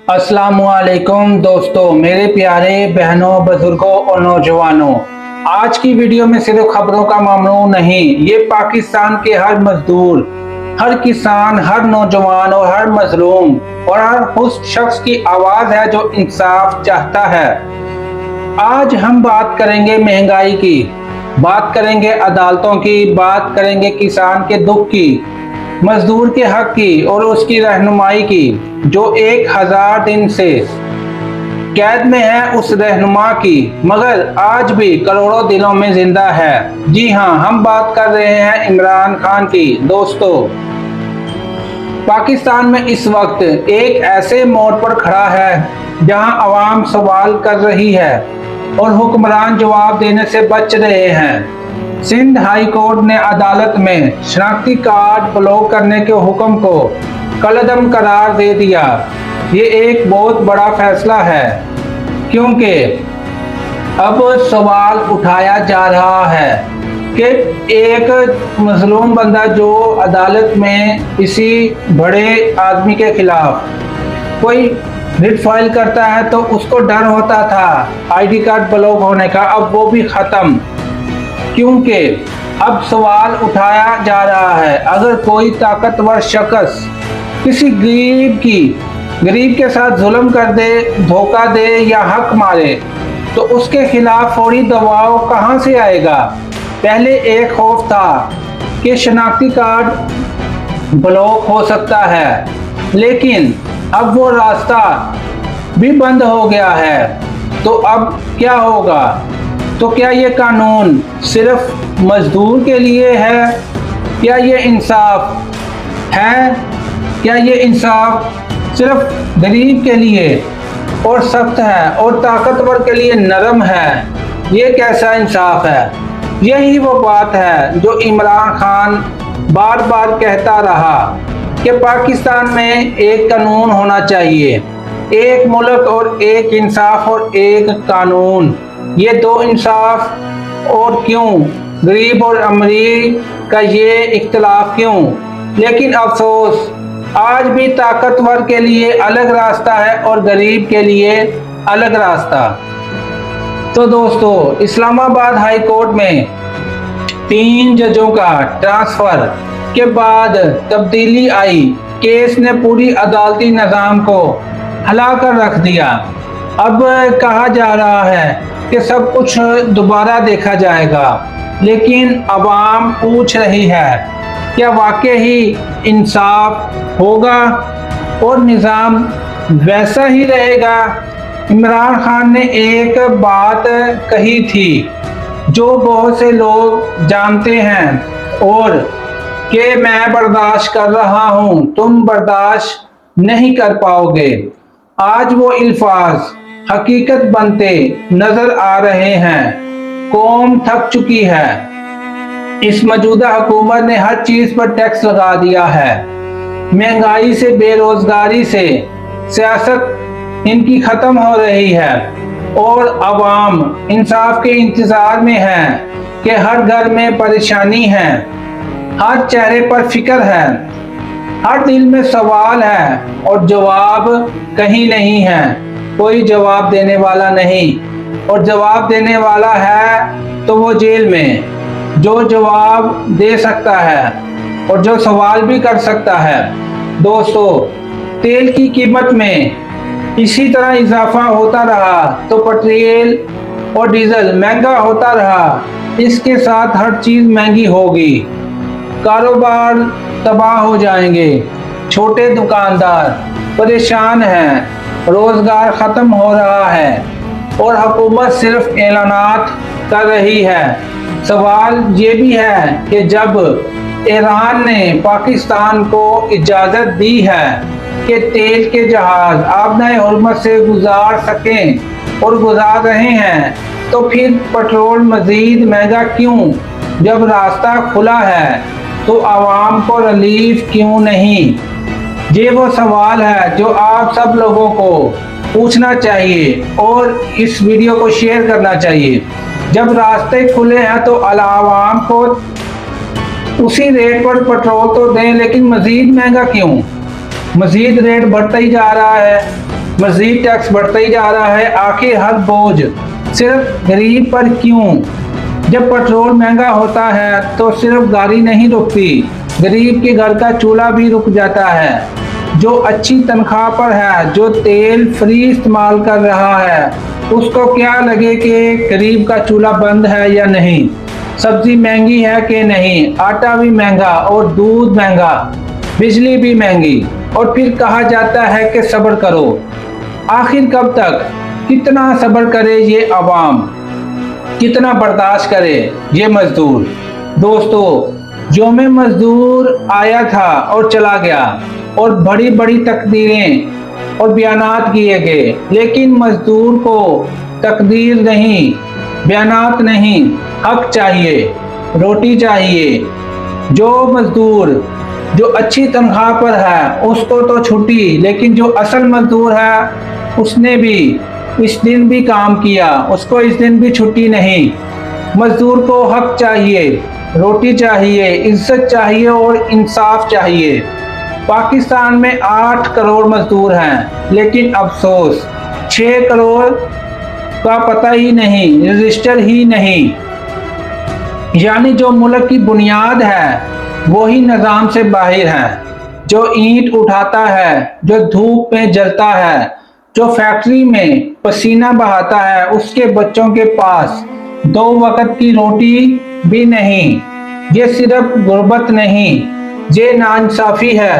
अस्सलामुअलैकुम दोस्तों, मेरे प्यारे बहनों, बुजुर्गों और नौजवानों। आज की वीडियो में सिर्फ खबरों का मामला नहीं, ये पाकिस्तान के हर मजदूर, हर किसान, हर नौजवान और हर मजलूम और हर उस शख्स की आवाज है जो इंसाफ चाहता है। आज हम बात करेंगे महंगाई की, बात करेंगे अदालतों की, बात करेंगे किसान के दुख की, मजदूर के हक की और उसकी रहनुमाई की, जो 1000 दिन से कैद में है, उस रहनुमा की, मगर आज भी करोड़ों दिलों में जिंदा है। जी हाँ, हम बात कर रहे हैं इमरान खान की। दोस्तों, पाकिस्तान में इस वक्त एक ऐसे मोड़ पर खड़ा है जहां अवाम सवाल कर रही है और हुक्मरान जवाब देने से बच रहे हैं। सिंध हाई कोर्ट ने अदालत में शनाख्ती कार्ड ब्लॉक करने के हुक्म को कलअदम करार दे दिया। ये एक बहुत बड़ा फैसला है, क्योंकि अब सवाल उठाया जा रहा है कि एक मजलूम बंदा जो अदालत में किसी बड़े आदमी के खिलाफ कोई रिट फाइल करता है तो उसको डर होता था आईडी कार्ड ब्लॉक होने का, अब वो भी खत्म, क्योंकि अब सवाल उठाया जा रहा है अगर कोई ताकतवर शख्स किसी गरीब के साथ जुल्म कर दे, धोखा दे या हक मारे तो उसके खिलाफ फौरी दबाव कहां से आएगा। पहले एक खौफ था कि शनाख्ती कार्ड ब्लॉक हो सकता है, लेकिन अब वो रास्ता भी बंद हो गया है। तो अब क्या होगा? तो क्या ये कानून सिर्फ मजदूर के लिए है? क्या ये इंसाफ है? क्या ये इंसाफ सिर्फ गरीब के लिए और सख्त है और ताकतवर के लिए नरम है? ये कैसा इंसाफ है? यही वो बात है जो इमरान खान बार बार कहता रहा कि पाकिस्तान में एक कानून होना चाहिए, एक मुल्क और एक इंसाफ और एक कानून। ये दो इंसाफ और क्यों? गरीब और अमीर का ये इख्तिलाफ क्यों? लेकिन अफसोस, आज भी ताकतवर के लिए अलग रास्ता है और गरीब के लिए अलग रास्ता। तो दोस्तों, इस्लामाबाद हाई कोर्ट में 3 जजों का ट्रांसफर के बाद तब्दीली आई। केस ने पूरी अदालती निज़ाम को हिला कर रख दिया। अब कहा जा रहा है कि सब कुछ दोबारा देखा जाएगा, लेकिन अवाम पूछ रही है क्या वाकई ही इंसाफ होगा और निज़ाम वैसा ही रहेगा। इमरान खान ने एक बात कही थी जो बहुत से लोग जानते हैं और कि मैं बर्दाश्त कर रहा हूं, तुम बर्दाश्त नहीं कर पाओगे। आज वो अल्फाज हकीकत बनते नजर आ रहे हैं। कौम थक चुकी है। इस मौजूदा हुकूमत ने हर चीज पर टैक्स लगा दिया है। महंगाई से, बेरोजगारी से सियासत इनकी खत्म हो रही है और अवाम इंसाफ के इंतजार में है कि हर घर में परेशानी है, हर चेहरे पर फिक्र है, हर दिल में सवाल है और जवाब कहीं नहीं है। कोई जवाब देने वाला नहीं, और जवाब देने वाला है तो वो जेल में। जो जवाब दे सकता है और जो सवाल भी कर सकता है। दोस्तों, तेल की कीमत में इसी तरह इजाफा होता रहा तो पेट्रोल और डीजल महंगा होता रहा, इसके साथ हर चीज महंगी होगी, कारोबार तबाह हो जाएंगे, छोटे दुकानदार परेशान हैं, रोजगार खत्म हो रहा है और हुकूमत सिर्फ ऐलानात कर रही है। सवाल ये भी है कि जब ईरान ने पाकिस्तान को इजाजत दी है कि तेल के जहाज आबनाए हुर्मत से गुजार सकें और गुजार रहे हैं, तो फिर पेट्रोल मजीद महंगा क्यों? जब रास्ता खुला है तो आवाम को रिलीफ क्यों नहीं? ये वो सवाल है जो आप सब लोगों को पूछना चाहिए और इस वीडियो को शेयर करना चाहिए। जब रास्ते खुले हैं तो आवाम को उसी रेट पर पेट्रोल तो दें, लेकिन मजीद महंगा क्यों? मजीद रेट बढ़ता ही जा रहा है। मजीद टैक्स बढ़ता ही जा रहा है। आखिर हर बोझ सिर्फ गरीब पर क्यों? जब पेट्रोल महंगा होता है तो सिर्फ गाड़ी नहीं रुकती, गरीब के घर का चूल्हा भी रुक जाता है। जो अच्छी तनख्वाह पर है, जो तेल फ्री इस्तेमाल कर रहा है, उसको क्या लगे कि गरीब का चूल्हा बंद है या नहीं, सब्जी महंगी है कि नहीं, आटा भी महंगा और दूध महंगा, बिजली भी महंगी, और फिर कहा जाता है कि सब्र करो। आखिर कब तक? कितना सब्र करे ये अवाम, कितना बर्दाश्त करे ये मजदूर। दोस्तों, यौम मजदूर आया था और चला गया, और बड़ी बड़ी तकदीरें और बयानात किए गए, लेकिन मजदूर को तकदीर नहीं, बयानात नहीं, हक चाहिए, रोटी चाहिए। जो मजदूर जो अच्छी तनख्वाह पर है उसको तो छुट्टी, लेकिन जो असल मजदूर है उसने भी इस दिन भी काम किया, उसको इस दिन भी छुट्टी नहीं। मजदूर को हक चाहिए, रोटी चाहिए, इज्जत चाहिए और इंसाफ चाहिए। पाकिस्तान में 8 करोड़ मजदूर हैं, लेकिन अफसोस 6 करोड़ का पता ही नहीं, रजिस्टर ही नहीं। यानी जो मुल्क की बुनियाद है वही निज़ाम से बाहर है। जो ईंट उठाता है, जो धूप में जलता है, जो फैक्ट्री में पसीना बहाता है, उसके बच्चों के पास 2 वक्त की रोटी भी नहीं। ये सिर्फ गुर्बत नहीं, ये नाइंसाफी है,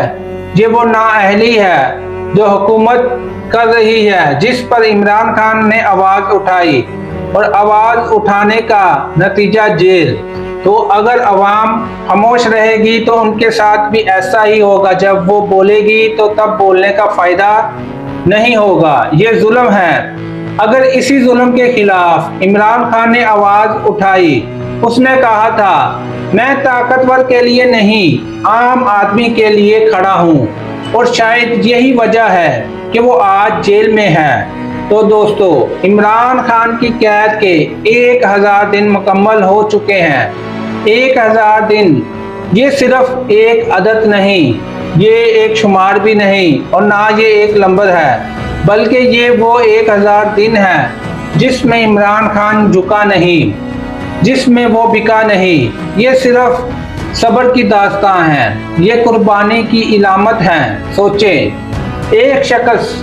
ये वो नाअहली है जो हुकूमत कर रही है, जिस पर इमरान खान ने आवाज उठाई, और आवाज उठाने का नतीजा जेल। तो अगर अवाम खामोश रहेगी तो उनके साथ भी ऐसा ही होगा। जब वो बोलेगी तो तब बोलने का फायदा नहीं होगा। ये जुल्म है। अगर इसी जुल्म के खिलाफ इमरान खान ने आवाज उठाई, उसने कहा था मैं ताकतवर के लिए नहीं, आम आदमी के लिए खड़ा हूँ, और शायद यही वजह है कि वो आज जेल में है। तो दोस्तों, इमरान खान की कैद के 1000 दिन मुकम्मल हो चुके हैं। 1000 दिन, ये सिर्फ एक अदद नहीं, ये एक शुमार भी नहीं, और ना ये एक नंबर है, बल्कि ये वो 1000 दिन है जिसमें इमरान खान झुका नहीं, जिसमें वो बिका नहीं। ये सिर्फ सब्र की दास्तान है, ये कुर्बानी की इलामत है। सोचें, एक शख्स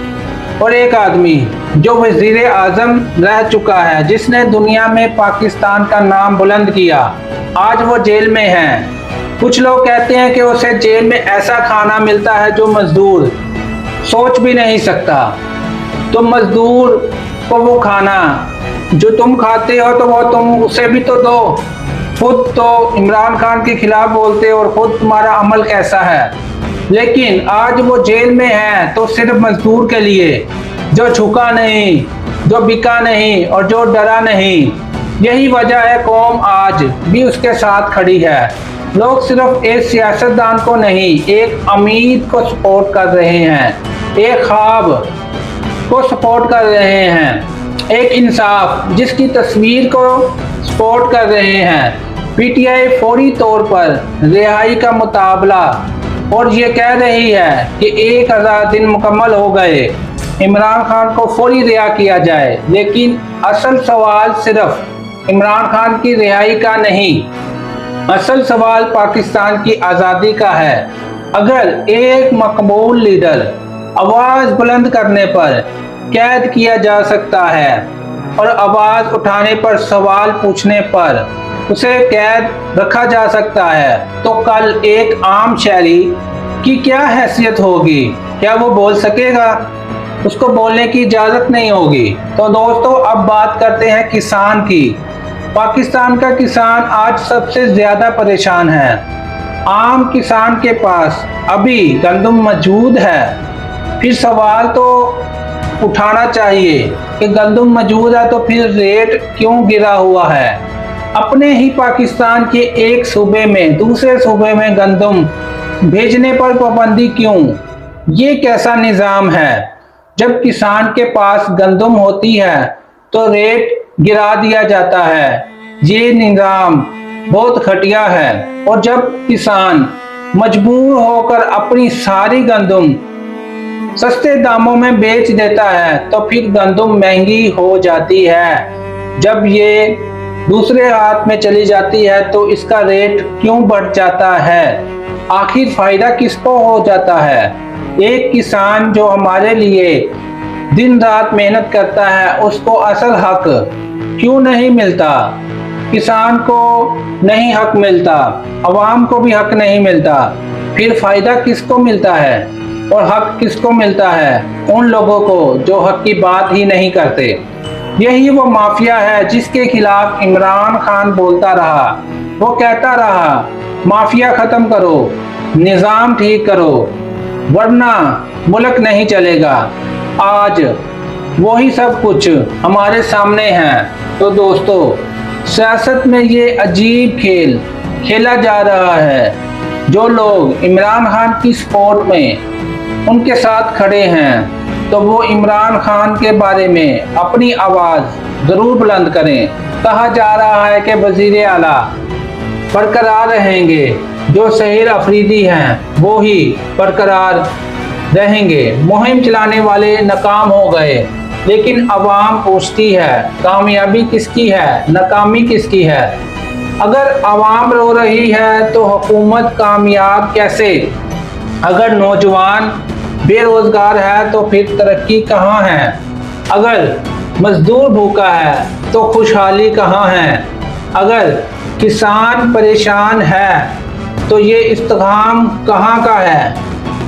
और एक आदमी जो वजीर आजम रह चुका है, जिसने दुनिया में पाकिस्तान का नाम बुलंद किया, आज वो जेल में है। कुछ लोग कहते हैं कि उसे जेल में ऐसा खाना मिलता है जो मजदूर सोच भी नहीं सकता। तो मजदूर को वो खाना जो तुम खाते हो तो वो तुम उसे भी तो दो। खुद तो इमरान खान के खिलाफ बोलते हो और खुद तुम्हारा अमल कैसा है। लेकिन आज वो जेल में है तो सिर्फ मजदूर के लिए, जो झुका नहीं, जो बिका नहीं और जो डरा नहीं। यही वजह है कौम आज भी उसके साथ खड़ी है। लोग सिर्फ एक सियासतदान को नहीं, एक अमीर को सपोर्ट कर रहे हैं, एक ख्वाब को सपोर्ट कर रहे हैं, एक इंसाफ जिसकी तस्वीर को सपोर्ट कर रहे हैं। पीटीआई फौरी तौर पर रिहाई का मुताबला और ये कह रही है कि 1000 दिन मुकम्मल हो गए, इमरान खान को फौरी रिहा किया जाए। लेकिन असल सवाल सिर्फ इमरान खान की रिहाई का नहीं, असल सवाल पाकिस्तान की आज़ादी का है। अगर एक मकबूल लीडर आवाज़ बुलंद करने पर कैद किया जा सकता है और आवाज़ उठाने पर, सवाल पूछने पर उसे कैद रखा जा सकता है, तो कल एक आम शहरी की क्या हैसियत होगी? क्या वो बोल सकेगा? उसको बोलने की इजाज़त नहीं होगी। तो दोस्तों, अब बात करते हैं किसान की। पाकिस्तान का किसान आज सबसे ज़्यादा परेशान है। आम किसान के पास अभी गंदम मौजूद है। फिर सवाल तो उठाना चाहिए कि गंदम मौजूद है तो फिर रेट क्यों गिरा हुआ है? अपने ही पाकिस्तान के एक सूबे में दूसरे सूबे में गंदम भेजने पर पाबंदी क्यों? ये कैसा निज़ाम है? जब किसान के पास गंदम होती है तो रेट गिरा दिया जाता है। ये निज़ाम बहुत घटिया है। और जब किसान मजबूर होकर अपनी सारी गंदम सस्ते दामों में बेच देता है तो फिर गंदम महंगी हो जाती है। जब ये दूसरे हाथ में चली जाती है तो इसका रेट क्यों बढ़ जाता है? आखिर फायदा किसको हो जाता है? एक किसान जो हमारे लिए दिन रात मेहनत करता है उसको असल हक क्यों नहीं मिलता? किसान को नहीं हक मिलता, अवाम को भी हक नहीं मिलता, फिर फायदा किसको मिलता है और हक किसको मिलता है? उन लोगों को जो हक की बात ही नहीं करते। यही वो माफिया है जिसके खिलाफ इमरान खान बोलता रहा। वो कहता रहा माफिया खत्म करो, निजाम ठीक करो, वरना मुल्क नहीं चलेगा। आज वही सब कुछ हमारे सामने है। तो दोस्तों, सियासत में ये अजीब खेल खेला जा रहा है। जो लोग इमरान खान की सपोर्ट में उनके साथ खड़े हैं तो वो इमरान खान के बारे में अपनी आवाज़ ज़रूर बुलंद करें। कहा जा रहा है कि वज़ीर आला बरकरार रहेंगे, जो शहीर अफरीदी हैं वो ही बरकरार रहेंगे। मुहिम चलाने वाले नाकाम हो गए, लेकिन अवाम पूछती है कामयाबी किसकी है, नाकामी किसकी है? अगर अवाम रो रही है तो हुकूमत कामयाब कैसे? अगर नौजवान बेरोजगार है तो फिर तरक्की कहाँ है? अगर मजदूर भूखा है तो खुशहाली कहाँ है? अगर किसान परेशान है तो ये इस्तेकाम कहाँ का है?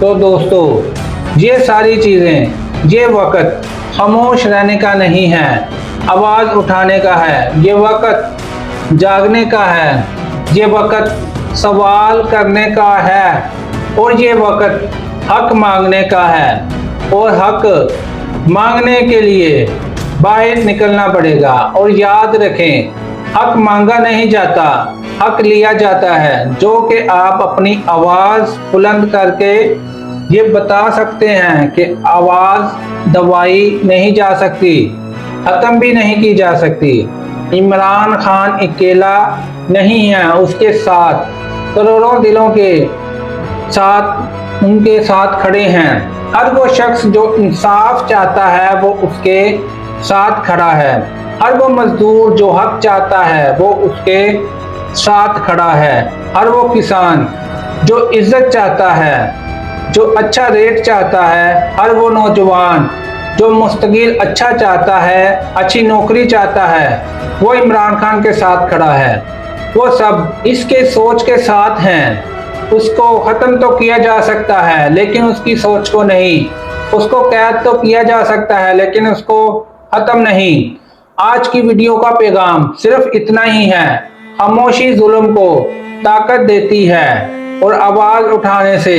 तो दोस्तों, ये सारी चीज़ें, ये वक्त खामोश रहने का नहीं है, आवाज़ उठाने का है। ये वक्त जागने का है, ये वक्त सवाल करने का है, और ये वक्त हक मांगने का है। और हक मांगने के लिए बाहर निकलना पड़ेगा। और याद रखें, हक मांगा नहीं जाता, हक लिया जाता है। जो कि आप अपनी आवाज़ बुलंद करके ये बता सकते हैं कि आवाज़ दबाई नहीं जा सकती, ख़त्म भी नहीं की जा सकती। इमरान खान अकेला नहीं है, उसके साथ करोड़ों दिलों के साथ उनके साथ खड़े हैं। हर वो शख्स जो इंसाफ चाहता है वो उसके साथ खड़ा है। हर वो मजदूर जो हक चाहता है वो उसके साथ खड़ा है। हर वो किसान जो इज्जत चाहता है, जो अच्छा रेट चाहता है, हर वो नौजवान जो मुस्तकिल अच्छा चाहता है, अच्छी नौकरी चाहता है, वो इमरान खान के साथ खड़ा है। वो सब इसके सोच के साथ हैं। उसको ख़त्म तो किया जा सकता है लेकिन उसकी सोच को नहीं। उसको कैद तो किया जा सकता है लेकिन उसको ख़त्म नहीं। आज की वीडियो का पैगाम सिर्फ इतना ही है। खामोशी जुल्म को ताकत देती है और आवाज़ उठाने से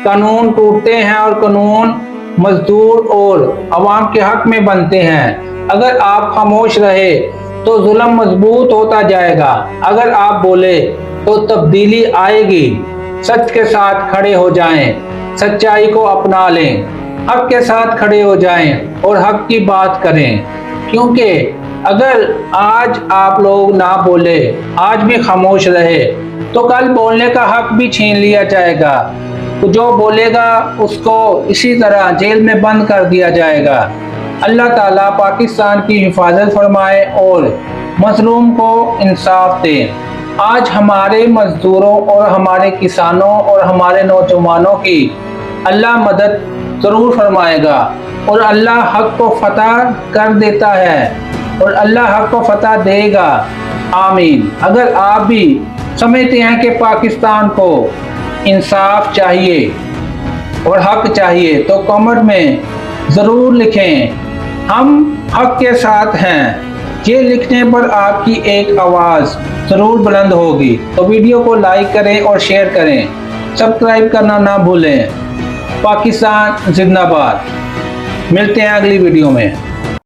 कानून टूटते हैं और कानून मजदूर और अवाम के हक में बनते हैं। अगर आप खामोश रहे तो जुल्म मजबूत होता जाएगा। अगर आप बोले तो तब्दीली आएगी। सच के साथ खड़े हो जाएं, सच्चाई को अपना लें, हक के साथ खड़े हो जाएं और हक की बात करें। क्योंकि अगर आज आप लोग ना बोले, आज भी खामोश रहे, तो कल बोलने का हक भी छीन लिया जाएगा। तो जो बोलेगा उसको इसी तरह जेल में बंद कर दिया जाएगा। अल्लाह ताला पाकिस्तान की हिफाजत फरमाए और मजलूम को इंसाफ दे। आज हमारे मजदूरों और हमारे किसानों और हमारे नौजवानों की अल्लाह मदद ज़रूर फरमाएगा और अल्लाह हक को फतह कर देता है और अल्लाह हक को फतह देगा। आमीन। अगर आप भी समझते हैं कि पाकिस्तान को इंसाफ चाहिए और हक चाहिए तो कमेंट में ज़रूर लिखें, हम हक के साथ हैं। ये लिखने पर आपकी एक आवाज़ ज़रूर बुलंद होगी। तो वीडियो को लाइक करें और शेयर करें, सब्सक्राइब करना ना भूलें। पाकिस्तान जिंदाबाद। मिलते हैं अगली वीडियो में।